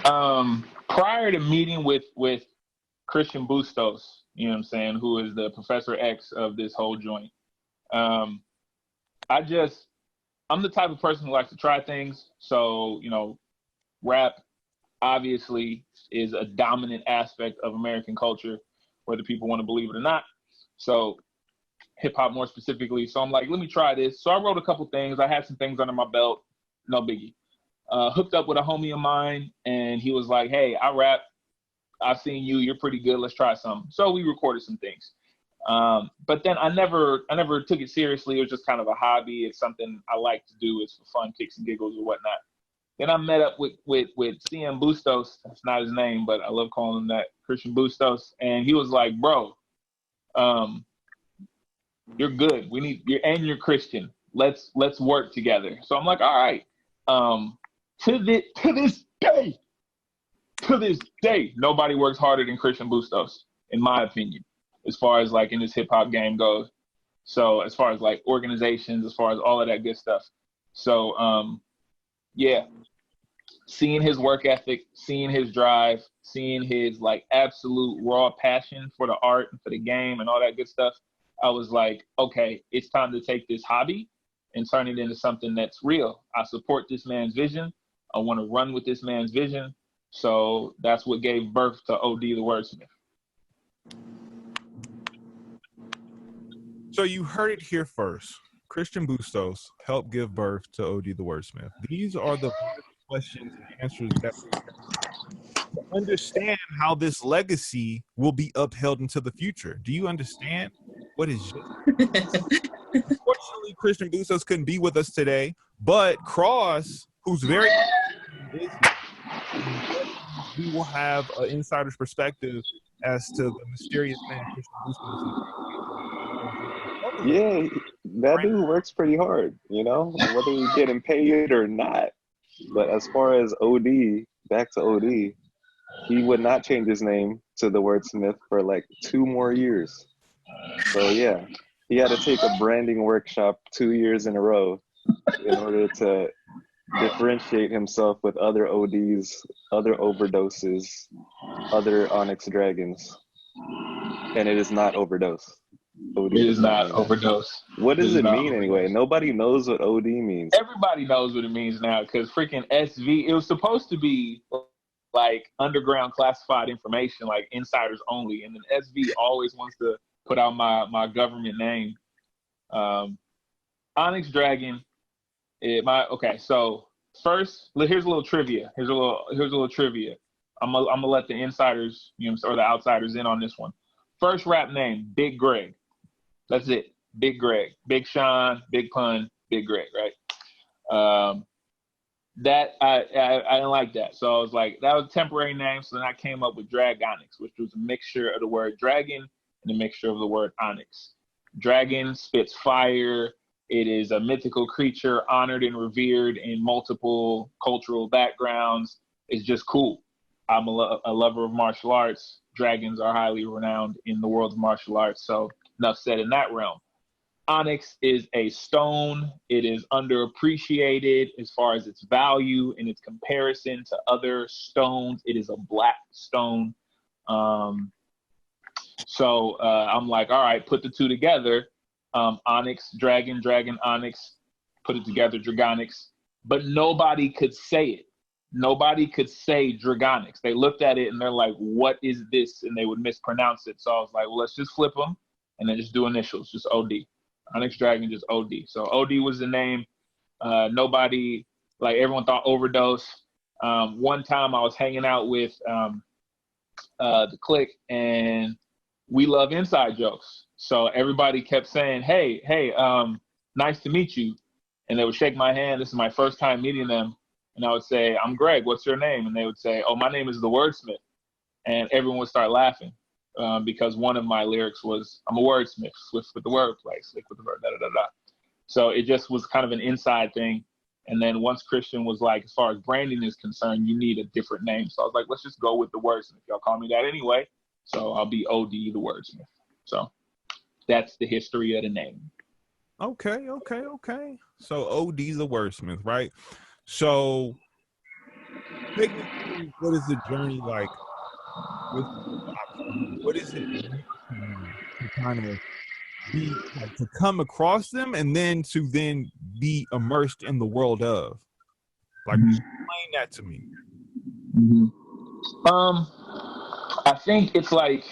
Prior to meeting with Christian Bustos, you know what I'm saying, who is the Professor X of this whole joint, I'm the type of person who likes to try things. So, you know, rap obviously is a dominant aspect of American culture, whether people want to believe it or not. So hip hop more specifically. So I'm like, let me try this. So I wrote a couple things. I had some things under my belt, no biggie. Hooked up with a homie of mine, and he was like, hey, I rap. I've seen you. You're pretty good. Let's try something. So we recorded some things. But then I never took it seriously. It was just kind of a hobby. It's something I like to do. It's for fun, kicks and giggles or whatnot. Then I met up with CM Bustos. That's not his name, but I love calling him that, Christian Bustos. And he was like, bro, you're good. You're Christian. Let's work together. So I'm like, all right. To this day, nobody works harder than Christian Bustos, in my opinion, as far as like in this hip hop game goes. So as far as like organizations, as far as all of that good stuff. So yeah, seeing his work ethic, seeing his drive, seeing his like absolute raw passion for the art and for the game and all that good stuff, I was like, okay, it's time to take this hobby and turn it into something that's real. I support this man's vision. I want to run with this man's vision. So that's what gave birth to OD the Wordsmith. So you heard it here first. Christian Bustos helped give birth to OD the Wordsmith. These are the questions and answers that we understand how this legacy will be upheld into the future. Do you understand what is Unfortunately, Christian Bustos couldn't be with us today, but Cross, who's very busy, we will have an insider's perspective as to the mysterious man Christian Bustos. Yeah, that dude works pretty hard, you know, whether he's getting paid or not. But as far as OD, back to OD, he would not change his name to the Wordsmith for like 2 more years. So yeah, he had to take a branding workshop 2 years in a row in order to differentiate himself with other ODs, other overdoses, other Onyx Dragons. And it is not overdose. OD it is not overdose. What does it mean anyway? Nobody knows what OD means. Everybody knows what it means now because freaking SV, it was supposed to be like underground classified information, like insiders only. And then SV always wants to put out my government name. Onyx Dragon. Okay, so first, here's a little trivia. Here's a little trivia. I'm gonna let the insiders, or the outsiders in on this one. First rap name, Big Greg. That's it. Big Greg. Big Sean, Big Pun, Big Greg, right? That I didn't like that. So I was like, that was a temporary name. So then I came up with Dragonix, which was a mixture of the word dragon and a mixture of the word onyx. Dragon spits fire. It is a mythical creature honored and revered in multiple cultural backgrounds. It's just cool. I'm a lover of martial arts. Dragons are highly renowned in the world of martial arts. So enough said in that realm. Onyx is a stone. It is underappreciated as far as its value and its comparison to other stones. It is a black stone. So I'm like, all right, put the two together. Onyx, dragon, onyx, put it together, Dragonix. But nobody could say it. Nobody could say Dragonix. They looked at it and they're like, what is this? And they would mispronounce it. So I was like, well, let's just flip them and then just do initials, just OD. Onyx Dragon, just OD. So OD was the name. Nobody, like everyone thought overdose. One time I was hanging out with the clique and we love inside jokes. So everybody kept saying, hey, nice to meet you. And they would shake my hand. This is my first time meeting them. And I would say, I'm Greg, what's your name? And they would say, oh, my name is the Wordsmith. And everyone would start laughing because one of my lyrics was, I'm a wordsmith, swift with the wordplay, slick with the word, da-da-da-da. So it just was kind of an inside thing. And then once Christian was like, as far as branding is concerned, you need a different name. So I was like, let's just go with the Wordsmith. Y'all call me that anyway. So I'll be OD the Wordsmith. So that's the history of the name. Okay. So OD the Wordsmith, right? So taking what is the journey like with hip-hop? What is it mean to you to kind of be like to come across them and then to then be immersed in the world of? Like, explain that to me. I think it's like,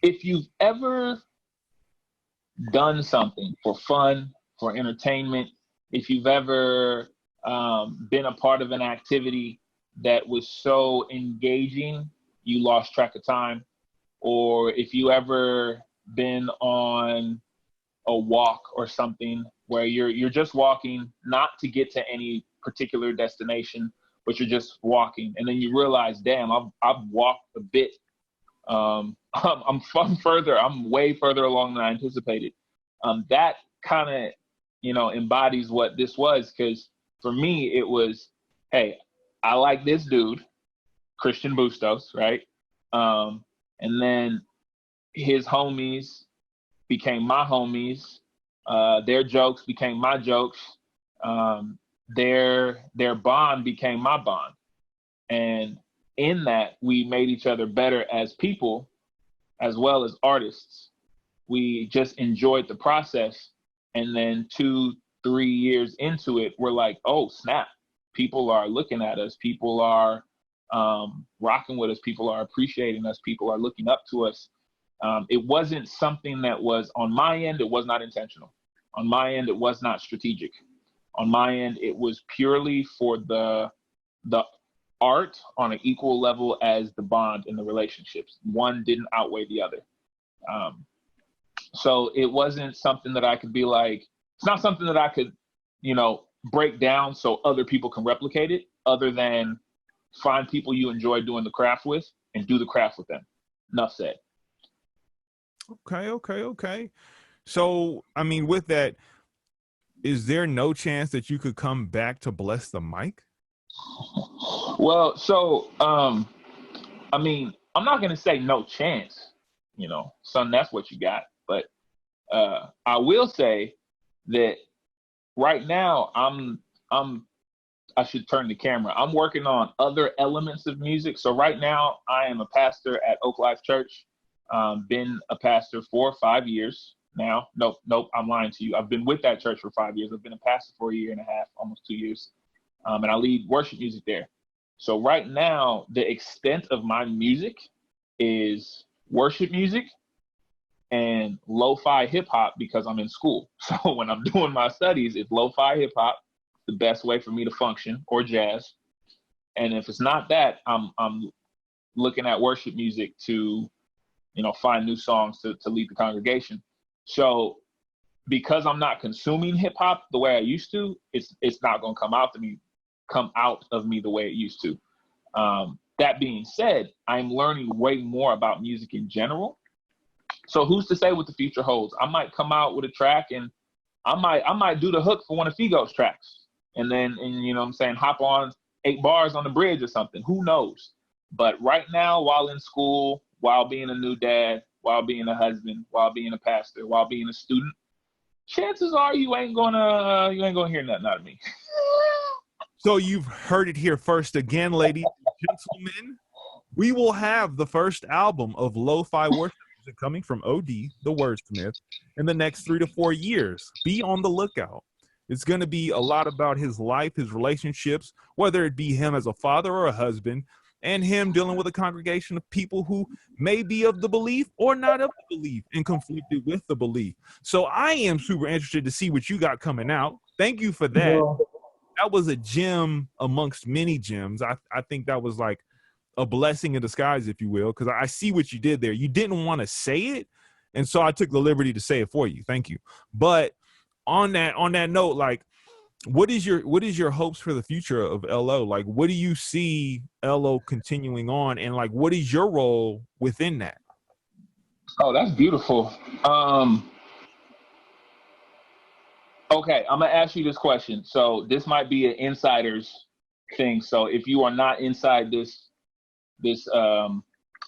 if you've ever done something for fun, for entertainment, if you've ever been a part of an activity that was so engaging you lost track of time, or if you ever been on a walk or something where you're just walking, not to get to any particular destination, but you're just walking, and then you realize, damn, I've walked a bit. I'm further. I'm way further along than I anticipated. That kind of, embodies what this was, because for me it was, hey, I like this dude, Christian Bustos, right? And then his homies became my homies. Their jokes became my jokes. Their bond became my bond. And in that, we made each other better as people, as well as artists. We just enjoyed the process. And then 2-3 years into it, we're like, oh, snap. People are looking at us. People are rocking with us. People are appreciating us. People are looking up to us. It wasn't something that was, on my end, it was not intentional. On my end, it was not strategic. On my end, it was purely for the art on an equal level as the bond in the relationships. One didn't outweigh the other. So it wasn't something that I could be like, it's not something that I could, break down so other people can replicate it, other than find people you enjoy doing the craft with and do the craft with them. Enough said. Okay. So, I mean, with that, is there no chance that you could come back to bless the mic? Well, so, I mean, I'm not going to say no chance, son, that's what you got. But I will say that right now I should turn the camera. I'm working on other elements of music. So right now I am a pastor at Oak Life Church. Been a pastor for 5 years now. Nope, I'm lying to you. I've been with that church for 5 years. I've been a pastor for 1.5 years, almost 2 years. And I lead worship music there. So right now, the extent of my music is worship music and lo-fi hip hop, because I'm in school. So when I'm doing my studies, it's lo-fi hip hop, the best way for me to function, or jazz. And if it's not that, I'm looking at worship music to, find new songs to lead the congregation. So because I'm not consuming hip hop the way I used to, it's not going to come out of me the way it used to. That being said, I'm learning way more about music in general. So who's to say what the future holds? I might come out with a track and I might do the hook for one of Figo's tracks, and then hop on 8 bars on the bridge or something. Who knows? But right now, while in school, while being a new dad, while being a husband, while being a pastor, while being a student, chances are you ain't gonna hear nothing out of me. So you've heard it here first again, ladies and gentlemen. We will have the first album of lo-fi worship music coming from OD, the Wordsmith, in the next 3 to 4 years. Be on the lookout. It's going to be a lot about his life, his relationships, whether it be him as a father or a husband, and him dealing with a congregation of people who may be of the belief or not of the belief and conflicted with the belief. So I am super interested to see what you got coming out. Thank you for that. Yeah. That was a gem amongst many gems. I think that was like a blessing in disguise, if you will, because I see what you did there. You didn't want to say it, and so I took the liberty to say it for you. Thank you. But on that note, like, what is your hopes for the future of LO? Like, what do you see LO continuing on, and like, what is your role within that? Oh, that's beautiful. Okay, I'm gonna ask you this question. So this might be an insider's thing. So if you are not inside this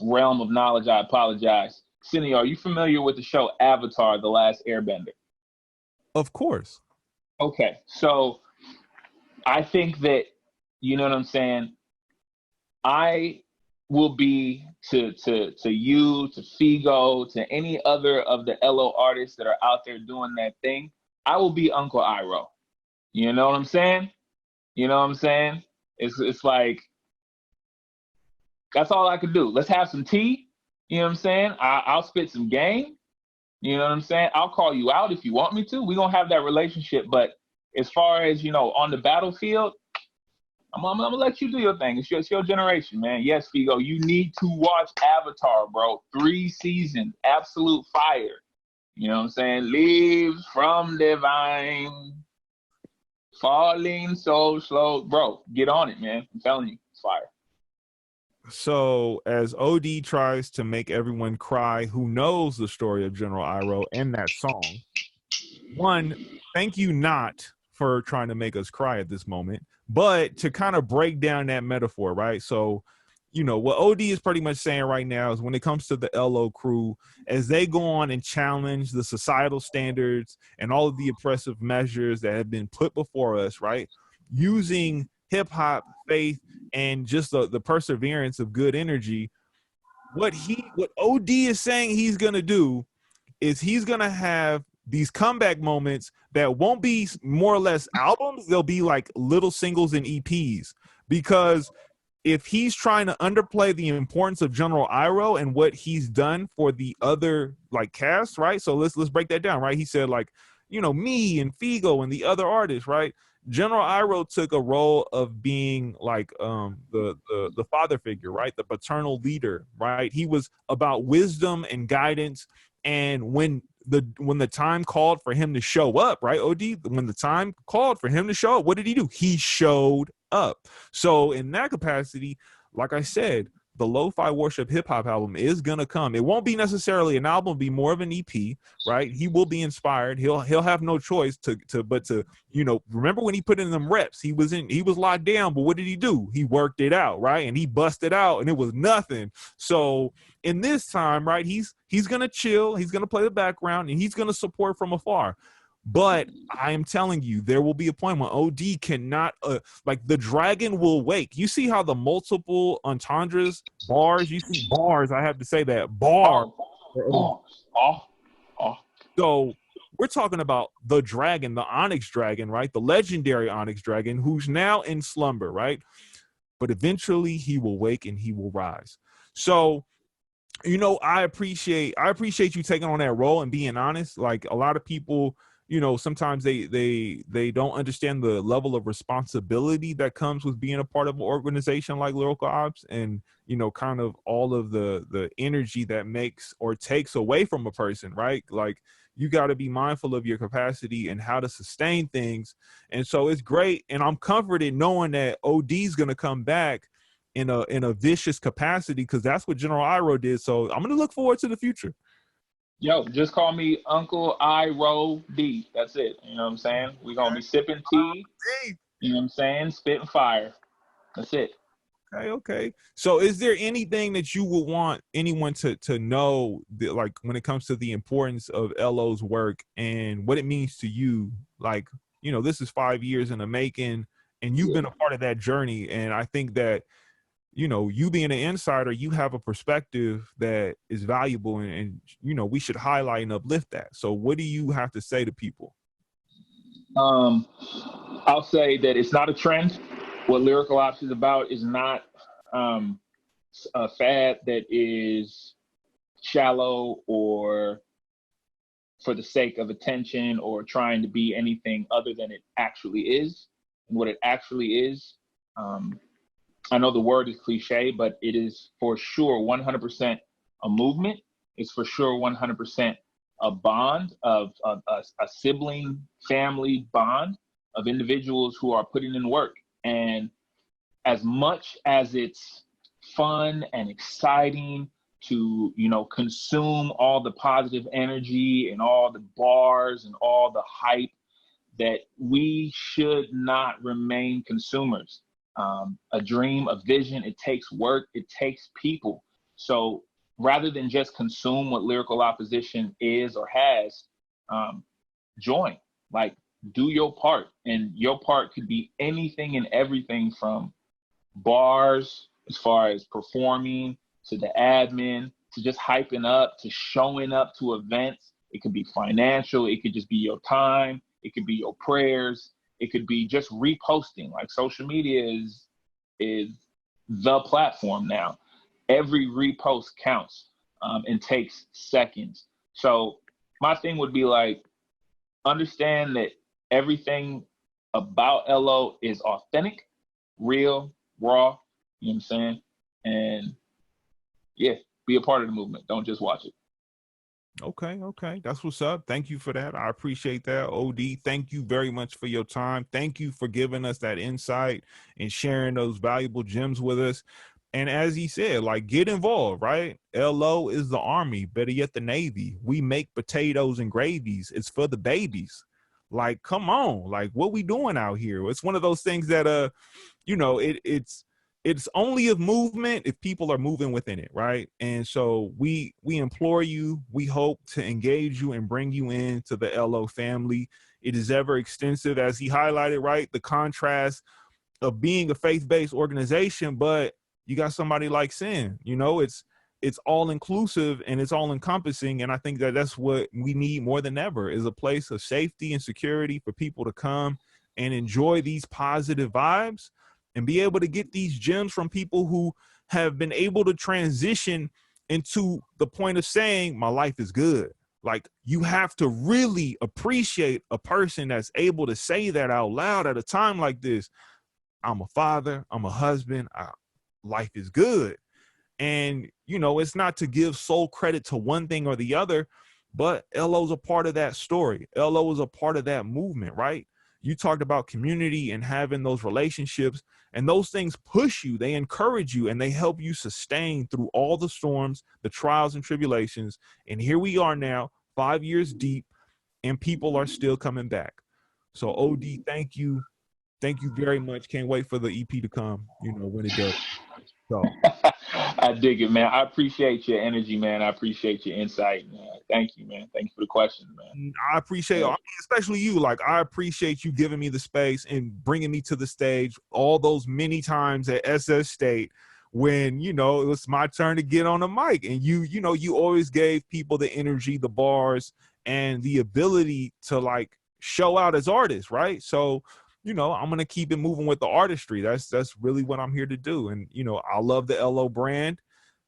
realm of knowledge, I apologize. Cindy, are you familiar with the show Avatar: The Last Airbender? Of course. Okay, so I think that you know what I'm saying? I will be to you, to Figo, to any other of the LO artists that are out there doing that thing. I will be Uncle Iroh. You know what I'm saying? You know what I'm saying? It's like, that's all I could do. Let's have some tea. You know what I'm saying? I'll spit some game. You know what I'm saying? I'll call you out if you want me to. We're going to have that relationship. But as far as, you know, on the battlefield, I'm going to let you do your thing. It's your generation, man. Yes, Figo, you need to watch Avatar, bro. 3 seasons, absolute fire. You know what I'm saying? Leaves from the vine, falling so slow. Bro, get on it, man. I'm telling you, it's fire. So as OD tries to make everyone cry who knows the story of General Iroh and that song, one, thank you not for trying to make us cry at this moment, but to kind of break down that metaphor, right? So, you know, what OD is pretty much saying right now is when it comes to the LO crew, as they go on and challenge the societal standards and all of the oppressive measures that have been put before us, right? Using hip hop, faith, and just the perseverance of good energy, what OD is saying he's gonna do is he's gonna have these comeback moments that won't be more or less albums, they'll be like little singles and EPs. Because if he's trying to underplay the importance of General Iroh and what he's done for the other like cast, right? So let's break that down, right? He said, like, you know, me and Figo and the other artists, right? General Iroh took a role of being like the father figure, right? The paternal leader, right? He was about wisdom and guidance. And when the time called for him to show up, right, OD, when the time called for him to show up, what did he do? He showed up. So in that capacity, like I said, the Lo-Fi Worship Hip Hop album is gonna come. It won't be necessarily an album, be more of an EP, right? He will be inspired. He'll have no choice to you know, remember when he put in them reps, he was locked down, but what did he do? He worked it out, right? And he busted out and it was nothing. So in this time, right, he's gonna chill, he's gonna play the background, and he's gonna support from afar. But I am telling you, there will be a point when OD cannot, like the dragon will wake. You see how the multiple entendres, bars, you see bars, I have to say that, bar. So we're talking about the dragon, the Onyx dragon, right? The legendary Onyx dragon, who's now in slumber, right? But eventually he will wake and he will rise. So, you know, I appreciate you taking on that role and being honest. Like a lot of people, you know, sometimes they don't understand the level of responsibility that comes with being a part of an organization like Lyrical Ops, and, you know, kind of all of the energy that makes or takes away from a person, right? Like you got to be mindful of your capacity and how to sustain things. And so it's great. And I'm comforted knowing that OD is going to come back in a vicious capacity, because that's what General Iroh did. So I'm going to look forward to the future. Yo, just call me Uncle Iroh D. That's it. You know what I'm saying? We're going to be sipping tea. You know what I'm saying? Spitting fire. That's it. Okay. So is there anything that you would want anyone to know that, like, when it comes to the importance of LO's work and what it means to you? Like, you know, this is 5 years in the making and you've been a part of that journey. And I think that, you know, you being an insider, you have a perspective that is valuable, and you know, we should highlight and uplift that. So what do you have to say to people? I'll say that it's not a trend. What Lyrical Ops is about is not a fad that is shallow or for the sake of attention or trying to be anything other than it actually is. And what it actually is, I know the word is cliche, but it is for sure 100% a movement. It's for sure 100% a bond of a sibling family bond of individuals who are putting in work. And as much as it's fun and exciting to, you know, consume all the positive energy and all the bars and all the hype, that we should not remain consumers. A dream, a vision, it takes work, it takes people. So rather than just consume what Lyrical Opposition is or has, join, like do your part. And your part could be anything and everything from bars, as far as performing, to the admin, to just hyping up, to showing up to events. It could be financial. It could just be your time. It could be your prayers. It could be just reposting. Like, social media is the platform now. Every repost counts and takes seconds. So my thing would be like, understand that everything about LO is authentic, real, raw, you know what I'm saying? And yeah, be a part of the movement. Don't just watch it. Okay. That's what's up. Thank you for that. I appreciate that. OD, thank you very much for your time. Thank you for giving us that insight and sharing those valuable gems with us. And as he said, like, get involved, right? LO is the Army, better yet the Navy. We make potatoes and gravies. It's for the babies. Like, come on, like, what we doing out here? It's one of those things that, you know, it's only a movement if people are moving within it, right? And so we implore you, we hope to engage you and bring you into the LO family. It is ever extensive, as he highlighted, right? The contrast of being a faith-based organization, but you got somebody like Sin, you know, it's all inclusive and it's all encompassing. And I think that that's what we need more than ever, is a place of safety and security for people to come and enjoy these positive vibes and be able to get these gems from people who have been able to transition into the point of saying, my life is good. Like, you have to really appreciate a person that's able to say that out loud at a time like this. I'm a father, I'm a husband, life is good. And, you know, it's not to give sole credit to one thing or the other, but LO's a part of that story. LO is a part of that movement, right? You talked about community and having those relationships, and those things push you, they encourage you, and they help you sustain through all the storms, the trials and tribulations. And here we are now, 5 years deep, and people are still coming back. So OD, thank you. Thank you very much. Can't wait for the EP to come, you know, when it does. So I dig it, man. I appreciate your energy, man. I appreciate your insight, man. Thank you, man. Thank you for the questions, man. I appreciate, especially you. Like, I appreciate you giving me the space and bringing me to the stage all those many times at SS State when, you know, it was my turn to get on the mic. And you know, you always gave people the energy, the bars, and the ability to, like, show out as artists, right? So, you know, I'm going to keep it moving with the artistry. That's really what I'm here to do. And, you know, I love the LO brand.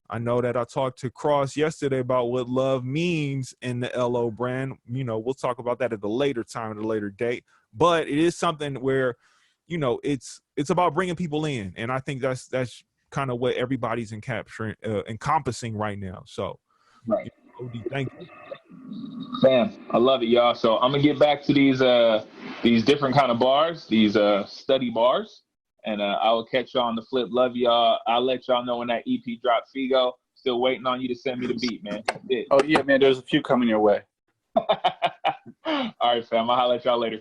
I know that I talked to Cross yesterday about what love means in the LO brand. You know, we'll talk about that at a later time, at a later date. But it is something where, you know, it's about bringing people in. And I think that's kind of what everybody's encompassing right now. So, right. OD, thank you. Bam. I love it, y'all. So I'm gonna get back to these different kind of bars, these study bars, and I will catch y'all on the flip. Love y'all. I'll let y'all know when that EP drops. Figo, still waiting on you to send me the beat, man. Oh yeah, man. There's a few coming your way. All right, fam. I'll holler at y'all later.